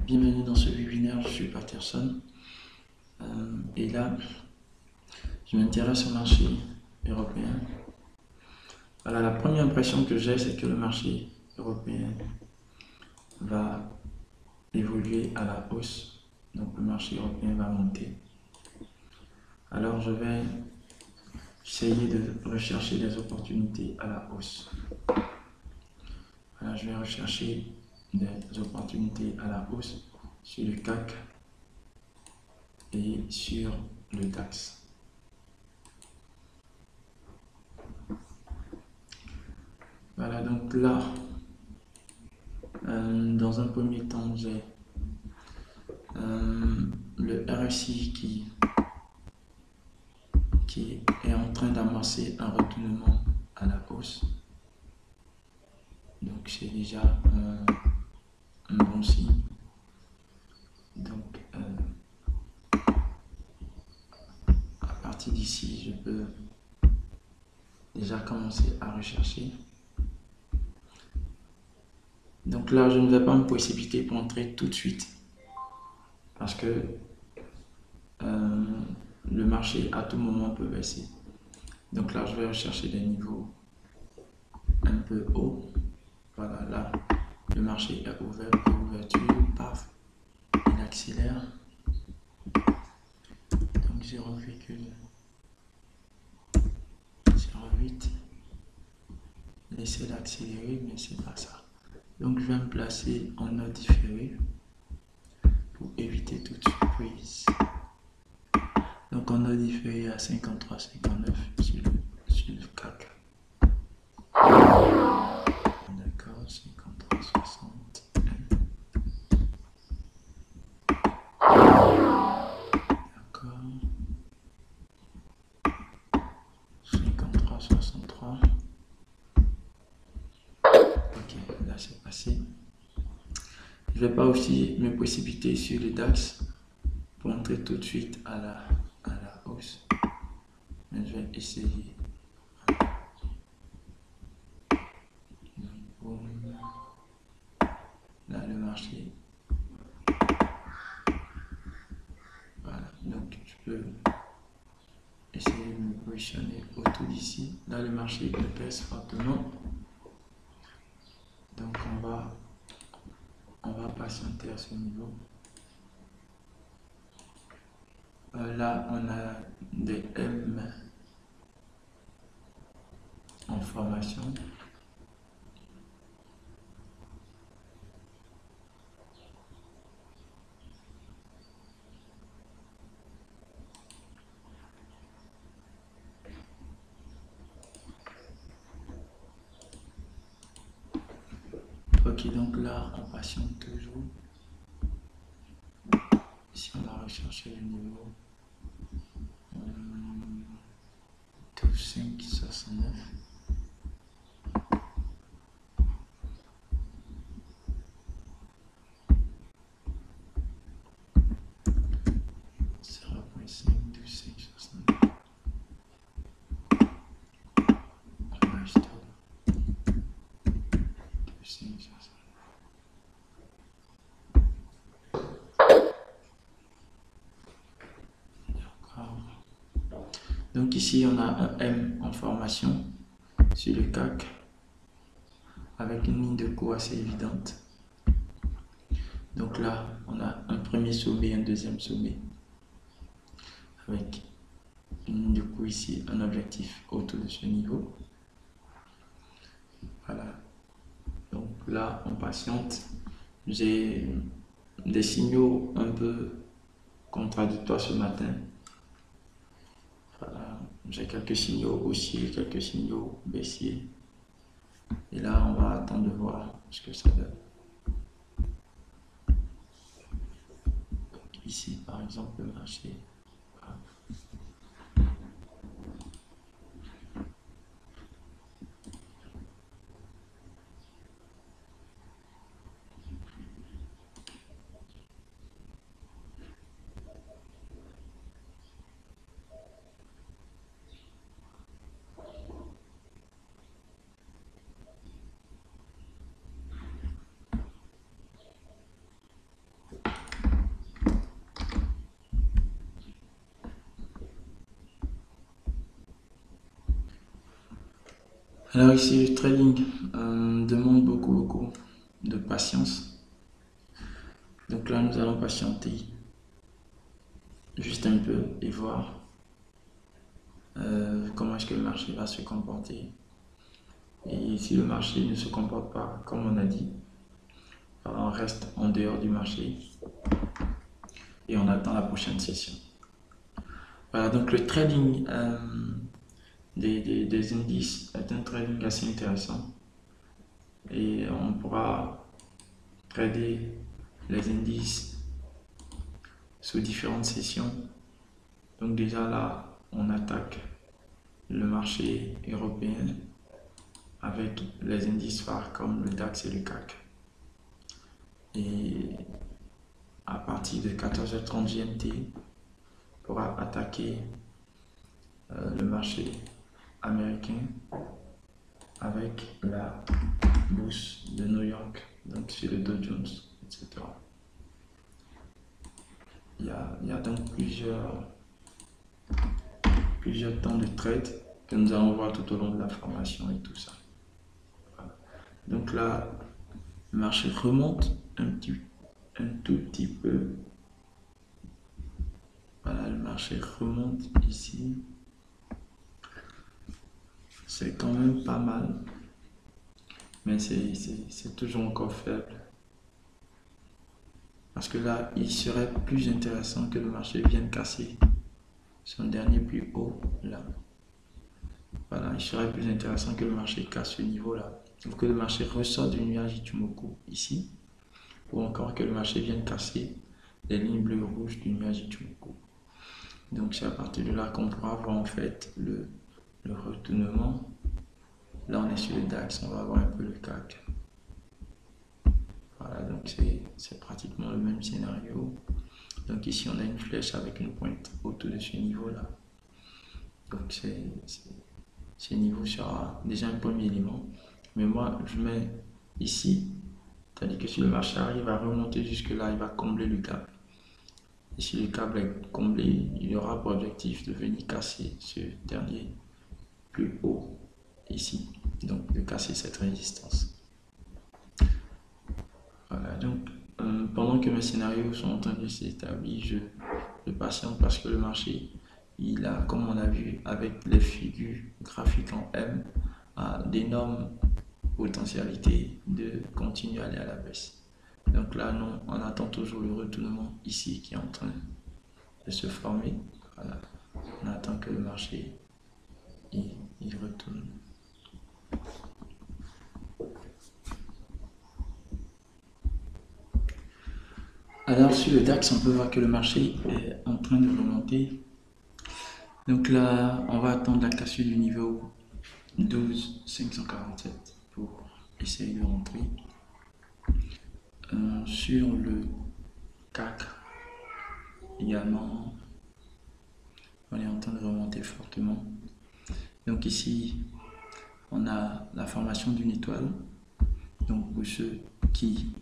Bienvenue dans ce webinaire, je suis Patterson. Et là, je m'intéresse au marché européen. Voilà, la première impression que j'ai, c'est que le marché européen va évoluer à la hausse. Donc le marché européen va monter. Alors je vais essayer de rechercher des opportunités à la hausse. Voilà, je vais rechercher des opportunités à la hausse sur le CAC et sur le DAX. Voilà, donc là, dans un premier temps, j'ai le RSI qui est en train d'amorcer un retournement à la hausse. Donc c'est déjà un bon signe. Donc à partir d'ici, je peux déjà commencer à rechercher. Donc là, je ne vais pas me précipiter pour entrer tout de suite parce que le marché à tout moment peut baisser. Donc là, je vais rechercher des niveaux un peu hauts. Voilà, là, le marché est ouvert, ouverture, paf, il accélère. Donc 0,08. Il essaie d'accélérer, mais c'est pas ça. Donc je vais me placer en ordre différé pour éviter toute surprise. Donc en ordre différé à 53,59 sur le CAC. D'accord, 53,60. D'accord. 53,63. Ok, là c'est passé. Je ne vais pas aussi me précipiter sur le DAX pour entrer tout de suite à la hausse. Mais je vais essayer. Là, le marché. Voilà, donc je peux essayer de me positionner autour d'ici. Là, le marché me pèse fortement. Donc on va patienter à ce niveau. Là, on a des M en formation. Ok, donc là, on patiente toujours. Si on va rechercher le niveau 12,569. Donc ici, on a un M en formation sur le CAC avec une ligne de cours assez évidente. Donc là, on a un premier sommet, un deuxième sommet avec une ligne de cours ici, un objectif autour de ce niveau. Voilà. Donc là, on patiente. J'ai des signaux un peu contradictoires ce matin. Voilà. J'ai quelques signaux haussiers, quelques signaux baissiers. Et là, on va attendre de voir ce que ça donne. Ici, par exemple, le marché. Voilà. Alors ici, le trading demande beaucoup de patience. Donc là, nous allons patienter juste un peu et voir comment est-ce que le marché va se comporter. Et si le marché ne se comporte pas comme on a dit, alors on reste en dehors du marché et on attend la prochaine session. Voilà, donc le trading des indices est un trading assez intéressant et on pourra trader les indices sous différentes sessions. Donc déjà là, on attaque le marché européen avec les indices phares comme le DAX et le CAC. Et à partir de 14h30 GMT, on pourra attaquer le marché américain avec la bourse de New York, donc sur le Dow Jones, etc. Il y a donc plusieurs temps de trade que nous allons voir tout au long de la formation et tout ça. Voilà. Donc là, le marché remonte un tout petit peu. Voilà, le marché remonte ici. C'est quand même pas mal, mais c'est toujours encore faible. Parce que là, il serait plus intéressant que le marché vienne casser son dernier plus haut là. Voilà, il serait plus intéressant que le marché casse ce niveau-là. Ou que le marché ressorte du nuage Ichimoku ici. Ou encore que le marché vienne casser les lignes bleues rouges du nuage Ichimoku. Donc c'est à partir de là qu'on pourra voir en fait le retournement. Là on est sur le DAX, on va voir un peu le CAC. Voilà, donc c'est pratiquement le même scénario. Donc ici on a une flèche avec une pointe autour de ce niveau-là. Donc ce niveau sera déjà un premier élément. Mais moi je mets ici, c'est-à-dire que si le marché arrive à remonter jusque là, il va combler le gap. Et si le câble est comblé, il aura pour objectif de venir casser ce dernier plus haut ici, donc de casser cette résistance. Voilà, donc pendant que mes scénarios sont en train de s'établir, je patiente parce que le marché, il a, comme on a vu avec les figures graphiques en M, a d'énormes potentialités de continuer à aller à la baisse. Donc là, non, on attend toujours le retournement ici qui est en train de se former. Voilà. On attend que le marché il retourne. Alors sur le DAX, on peut voir que le marché est en train de remonter. Donc là, on va attendre la cassure du niveau 12,547 pour essayer de rentrer. Sur le CAC, également, on est en train de remonter fortement. Donc ici, on a la formation d'une étoile. Donc pour ceux qui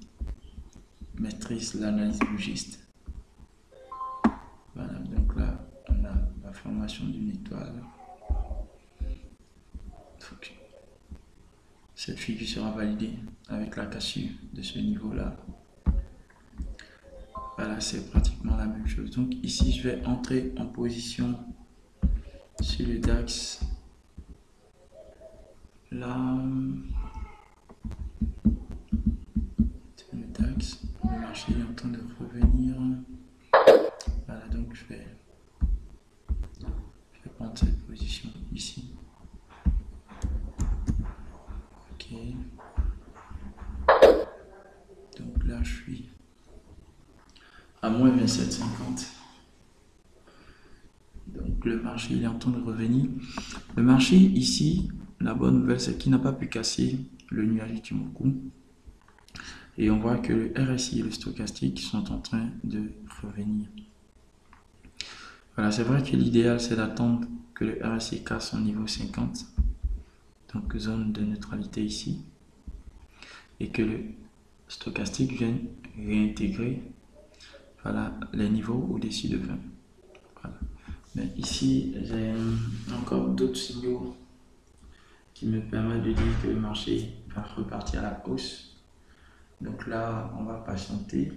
maîtrisent l'analyse bougiste, voilà, donc là, on a la formation d'une étoile. Donc, cette figure sera validée avec la cassure de ce niveau-là. Voilà, c'est pratiquement la même chose. Donc ici, je vais entrer en position sur le DAX. Là, c'est le DAX. Le marché est en train de revenir. Voilà, donc je vais prendre cette position ici. Ok. Donc là, je suis à moins 27,50. Donc le marché il est en train de revenir. Le marché ici, la bonne nouvelle c'est qu'il n'a pas pu casser le nuage Ichimoku. Et on voit que le RSI et le stochastique sont en train de revenir. Voilà, c'est vrai que l'idéal c'est d'attendre que le RSI casse son niveau 50. Donc zone de neutralité ici. Et que le stochastique vienne réintégrer, voilà, les niveaux au-dessus de 20. Voilà. Mais ici, j'ai encore d'autres signaux qui me permet de dire que le marché va repartir à la hausse. Donc là, on va patienter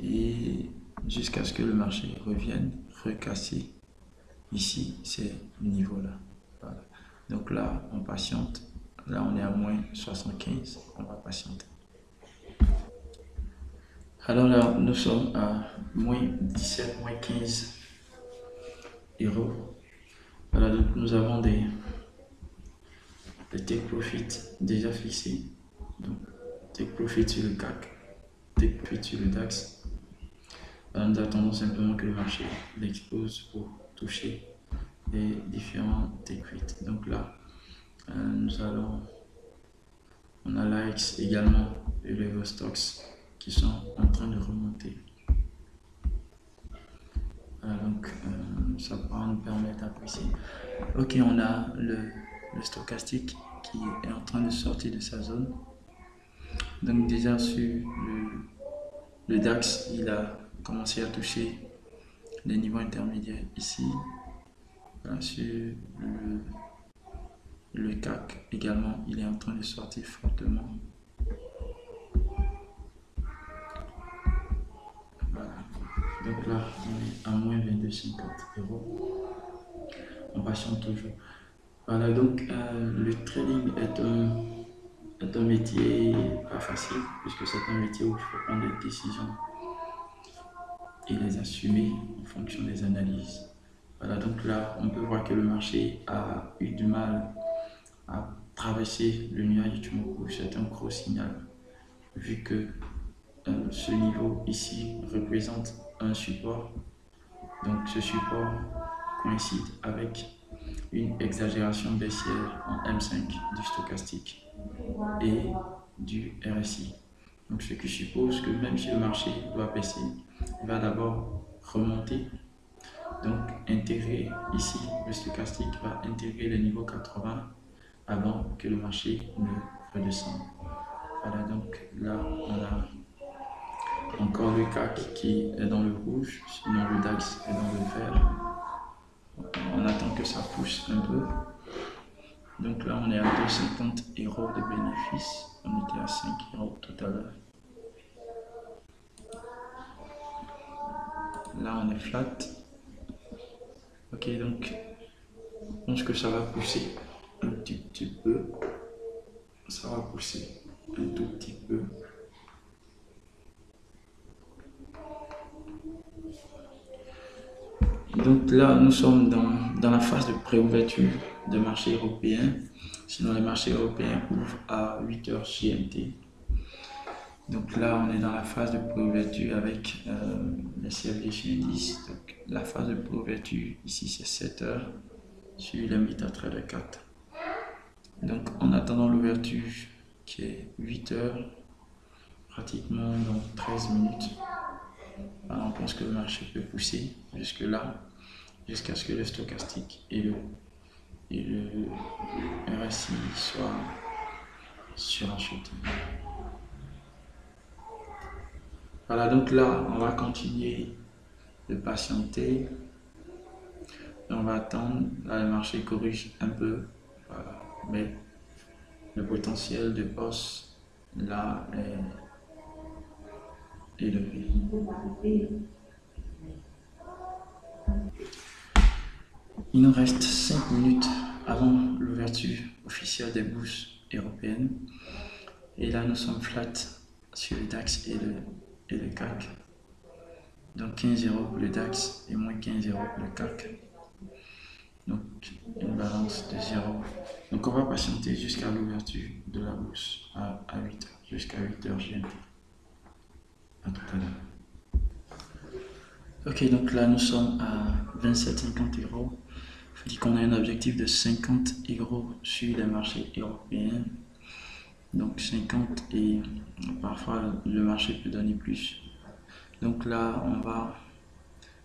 et jusqu'à ce que le marché revienne, recasser ici, ces niveaux-là. Voilà. Donc là, on patiente. Là, on est à moins 75. On va patienter. Alors là, nous sommes à moins 17, moins 15 euros. Voilà, donc nous avons des take profit déjà fixés. Donc, take profit sur le CAC, take profit sur le DAX. Alors, nous attendons simplement que le marché l'expose pour toucher les différents take profit. Donc là, on a l'AX également et les Eurostoxx qui sont en train de remonter. Donc ça va nous permettre d'apprécier. Ok, on a le stochastique qui est en train de sortir de sa zone. Donc déjà sur le DAX, il a commencé à toucher les niveaux intermédiaires ici. Voilà, sur le CAC également, il est en train de sortir fortement. Voilà. Donc là, on est à moins 22,50 euros. On patiente toujours. Voilà, donc le trading est un métier pas facile, puisque c'est un métier où il faut prendre des décisions et les assumer en fonction des analyses. Voilà, donc là, on peut voir que le marché a eu du mal à traverser le nuage du Ichimoku. C'est un gros signal, vu que ce niveau ici représente un support. Donc ce support coïncide avec une exagération baissière en M5 du stochastique et du RSI. Donc ce qui suppose que même si le marché doit baisser, il va d'abord remonter. Donc intégrer ici, le stochastique va intégrer les niveaux 80 avant que le marché ne redescende. Voilà, donc là on a encore le CAC qui est dans le rouge, sinon le DAX est dans le vert. On attend que ça pousse un peu. Donc là on est à 2,50 euros de bénéfice. On était à 5 euros tout à l'heure. Là on est flat. Ok, donc je pense que ça va pousser un petit peu. Ça va pousser un tout petit peu. Donc là, nous sommes dans la phase de préouverture des marchés européens. Sinon, les marchés européens ouvrent à 8h GMT. Donc là, on est dans la phase de préouverture avec les CFD 10. Donc la phase de préouverture, ici, c'est 7h sur les MetaTrader 4. Donc en attendant l'ouverture qui est 8h, pratiquement dans 13 minutes, on pense que le marché peut pousser jusque là, jusqu'à ce que le stochastique et le RSI soient surachetés. Voilà, donc là, on va continuer de patienter. On va attendre, là le marché corrige un peu, voilà. Mais le potentiel de hausse là est élevé. Il nous reste 5 minutes avant l'ouverture officielle des bourses européennes. Et là, nous sommes flat sur le DAX et le CAC. Donc 15 euros pour le DAX et moins 15 euros pour le CAC. Donc une balance de 0. Donc on va patienter jusqu'à l'ouverture de la bourse à 8h, jusqu'à 8h GMT. À tout à l'heure. Ok, donc là nous sommes à 27,50 euros. Je dis qu'on a un objectif de 50 euros sur les marchés européens. Donc 50 et parfois le marché peut donner plus. Donc là on va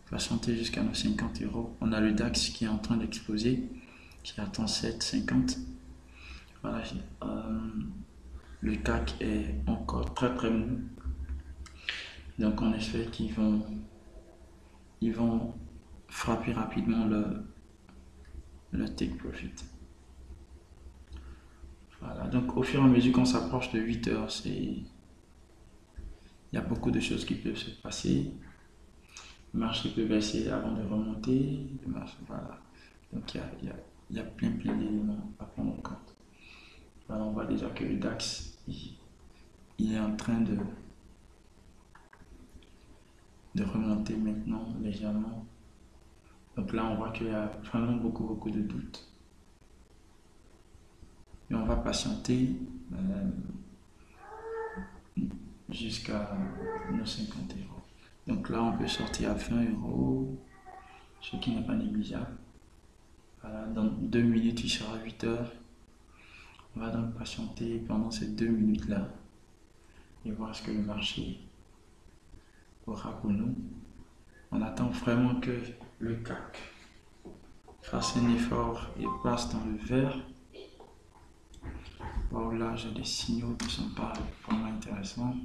patienter jusqu'à nos 50 euros. On a le DAX qui est en train d'exploser, qui attend 7,50. Voilà, le CAC est encore très mou. Donc on espère qu'ils vont frapper rapidement le take profit. Voilà, donc au fur et à mesure qu'on s'approche de 8 heures, il y a beaucoup de choses qui peuvent se passer. Le marché peut baisser avant de remonter. Le marché, voilà. Donc il y a plein d'éléments à prendre en compte. Voilà, on voit déjà que le DAX, il est en train de remonter maintenant légèrement. Donc là, on voit qu'il y a vraiment beaucoup de doutes. Et on va patienter jusqu'à nos 50 euros. Donc là, on peut sortir à 20 euros, ce qui n'est pas négligeable. Voilà, dans 2 minutes, il sera 8 heures. On va donc patienter pendant ces 2 minutes-là et voir ce que le marché aura pour nous. On attend vraiment que le CAC fasse un effort et passe dans le vert. Bon, là, j'ai des signaux qui ne sont pas vraiment intéressants.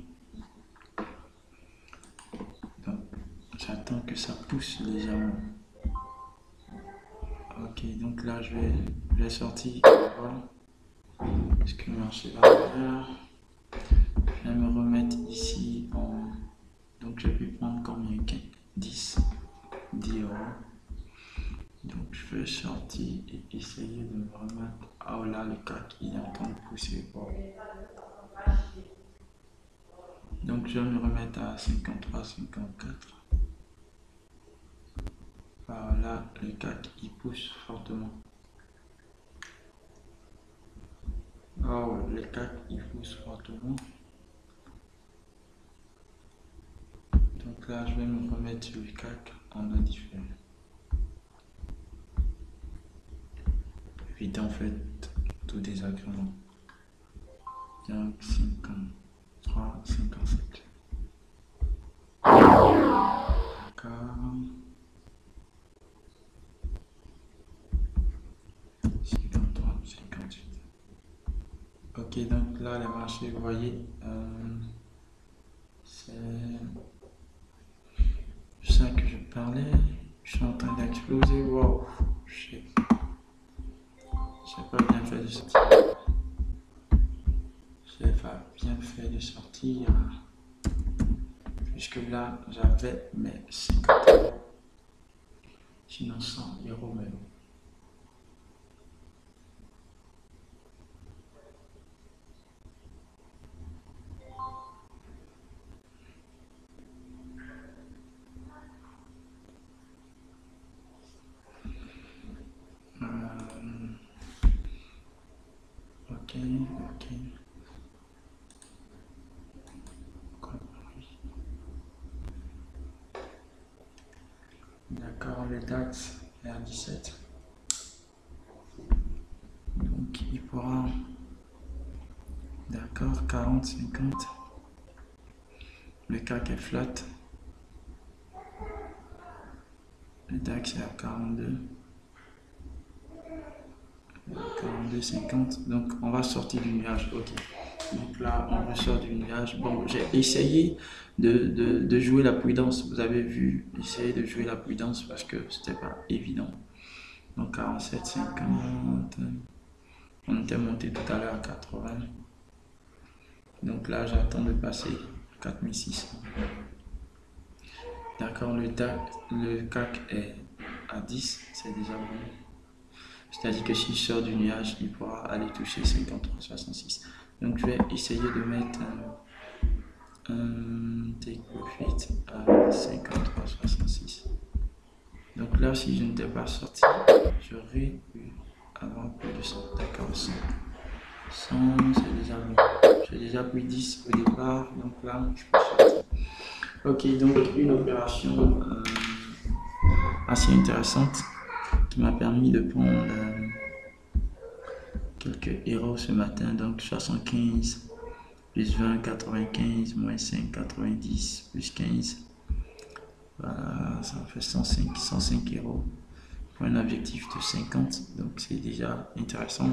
Donc, j'attends que ça pousse légèrement. Ok, donc là, je vais sortir. Voilà. Est-ce que le marché va faire? Je vais me remettre ici en... Donc, je vais prendre combien? 10 euros. Donc, je vais sortir et essayer de me remettre. Ah, oh là, le CAC, il est en train de pousser. Bon. Donc, je vais me remettre à 53, 54. Voilà, le CAC, il pousse fortement. Oh, le CAC, il pousse fortement. Donc là, je vais me remettre sur le CAC en indifférent. Éviter en fait tout désagrément. Donc 53, 57. D'accord. 53, 58. Ok, donc là, les marchés, vous voyez, c'est ça que je parlais. Je suis en train d'exploser. Wow, j'ai pas bien fait de sortir. J'ai pas bien fait de sortir. Puisque là, j'avais mes 50 euros. Sinon 100 euros même. Ok. D'accord, le DAX est à 17. Donc il pourra... D'accord, 40, 50. Le CAC est flat. Le DAX est à 42. 42, 50. Donc on va sortir du nuage. Ok. Donc là, on ressort du nuage. Bon, j'ai essayé de jouer la prudence. Vous avez vu, essayer de jouer la prudence parce que c'était pas évident. Donc 47, 50. On était monté tout à l'heure à 80. Donc là, j'attends de passer 4600. D'accord, le CAC est à 10, c'est déjà bon. C'est-à-dire que s'il sort du nuage, il pourra aller toucher 53,66. Donc je vais essayer de mettre un take profit à 53,66. Donc là, si je n'étais pas sorti, j'aurais pu avoir plus de 100. D'accord, 100. 100, c'est déjà bon. J'ai déjà pris 10 au départ, donc là, je peux sortir. Ok, donc une opération assez intéressante qui m'a permis de prendre quelques héros ce matin. Donc 75 plus 20, 95, moins 5, 90, plus 15. Voilà, ça fait 105 héros pour un objectif de 50. Donc c'est déjà intéressant.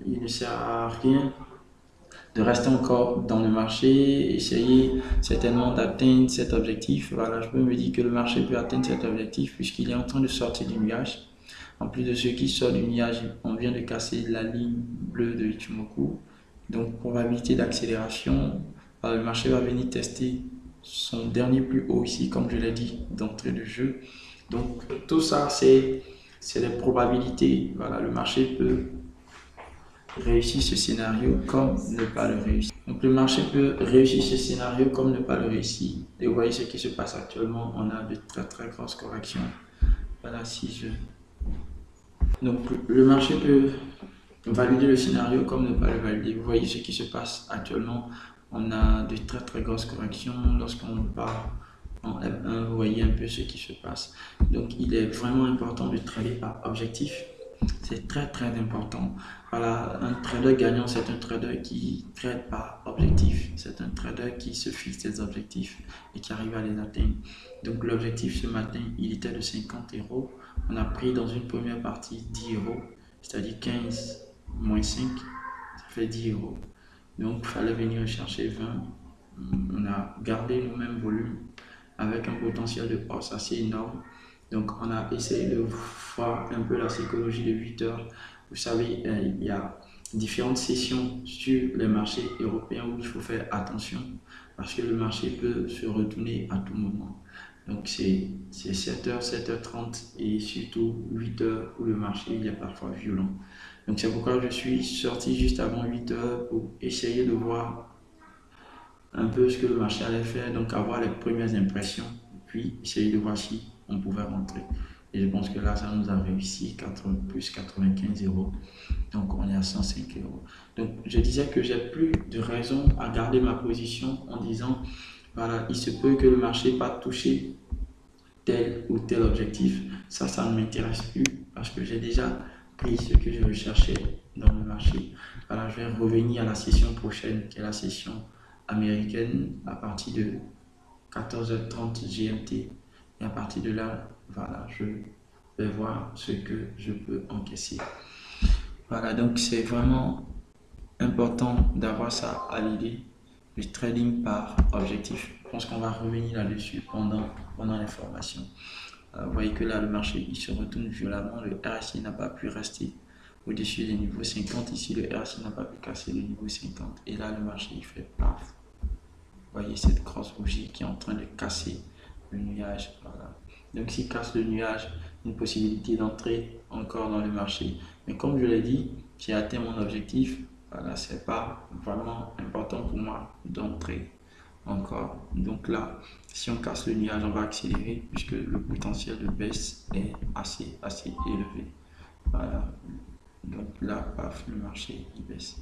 Il ne sert à rien de rester encore dans le marché, essayer certainement d'atteindre cet objectif. Voilà, je peux me dire que le marché peut atteindre cet objectif puisqu'il est en train de sortir du nuage. En plus de ce qui sort du nuage, on vient de casser la ligne bleue de Ichimoku. Donc, probabilité d'accélération, le marché va venir tester son dernier plus haut ici, comme je l'ai dit, d'entrée de jeu. Donc, tout ça, c'est les probabilités. Voilà, le marché peut réussir ce scénario comme ne pas le réussir. Donc, le marché peut réussir ce scénario comme ne pas le réussir. Et vous voyez ce qui se passe actuellement. On a de très très grosses corrections. Voilà, donc, le marché peut valider le scénario comme ne pas le valider. Vous voyez ce qui se passe actuellement. On a de très très grosses corrections lorsqu'on part en F1. Vous voyez un peu ce qui se passe. Donc il est vraiment important de trader par objectif. C'est très très important. Voilà, un trader gagnant, c'est un trader qui trade par objectif. C'est un trader qui se fixe des objectifs et qui arrive à les atteindre. Donc l'objectif ce matin, il était de 50 €. On a pris dans une première partie 10 €, c'est-à-dire 15 moins 5, ça fait 10 €. Donc il fallait venir chercher 20. On a gardé le même volume avec un potentiel de hausse assez énorme. Donc on a essayé de voir un peu la psychologie de 8 heures. Vous savez, il y a différentes sessions sur les marchés européens où il faut faire attention parce que le marché peut se retourner à tout moment. Donc c'est 7h, 7h30 et surtout 8h où le marché il est parfois violent. Donc c'est pourquoi je suis sorti juste avant 8h pour essayer de voir un peu ce que le marché allait faire, donc avoir les premières impressions, puis essayer de voir si on pouvait rentrer. Et je pense que là, ça nous a réussi, plus 95 €. Donc on est à 105 €. Donc je disais que j'ai plus de raison à garder ma position en disant, voilà, il se peut que le marché pas toucher tel ou tel objectif. Ça ne m'intéresse plus parce que j'ai déjà pris ce que je recherchais dans le marché. Voilà, je vais revenir à la session prochaine, qui est la session américaine, à partir de 14h30 GMT. Et à partir de là, voilà, je vais voir ce que je peux encaisser. Voilà, donc c'est vraiment important d'avoir ça à l'idée, le trading par objectif. Je pense qu'on va revenir là-dessus pendant les formations. Vous voyez que là, le marché il se retourne violemment. Le RSI n'a pas pu rester au-dessus des niveaux 50. Ici, le RSI n'a pas pu casser le niveau 50. Et là, le marché il fait paf. Vous voyez cette grosse bougie qui est en train de casser le nuage. Voilà. Donc, s'il casse le nuage, une possibilité d'entrer encore dans le marché. Mais comme je l'ai dit, j'ai atteint mon objectif. Voilà, c'est pas vraiment important pour moi d'entrer encore. Donc là, si on casse le nuage, on va accélérer puisque le potentiel de baisse est assez élevé. Voilà. Donc là, paf, le marché il baisse.